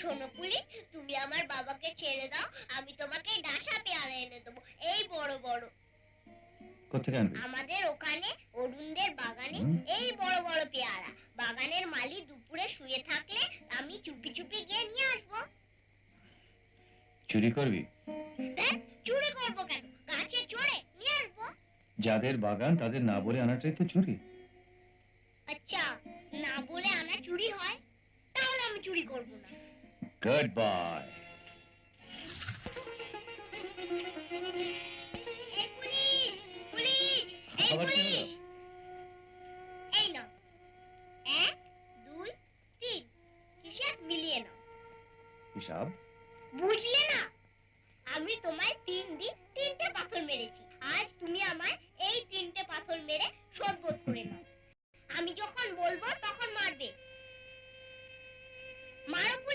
শোনো পুলিশ, তুমি আমার বাবাকে ছেড়ে দাও, আমি তোমাকে ডাসা পেয়ারা এনে দেবো, এই বড় বড়। কোথেকে আনবি? আমাদের ওখানে অরুণদের বাগানে এই বড় বড় পেয়ারা। বাগানের মালি দুপুরে শুয়ে থাকলে আমি চুপি চুপি গিয়ে নিয়ে আসবো। চুরি করবি? চুরি করবো কেন, গাছে চড়ে নিয়ে আসবো। যাদের বাগান তাদের না বলে আনাটাই তো চুরি। আচ্ছা, না বলে আনা চুরি হয়? তাহলে আমি চুরি করবো না। Good bye. এই পুলিশ, পুলিশ, এই আবার কি হলো? পুলিশ, এই নাও 1 2 3 হিসাব মিলিয়ে নাও। হিসাব? বুঝলে না, আমি তোমায় 3 দিন 3টে পাথর মেরেছি। আজ তুমি আমায় এই 3টে পাথর মেরে শোধ করে নাও। আমি যখন বলবো তখন মারবে। মারো।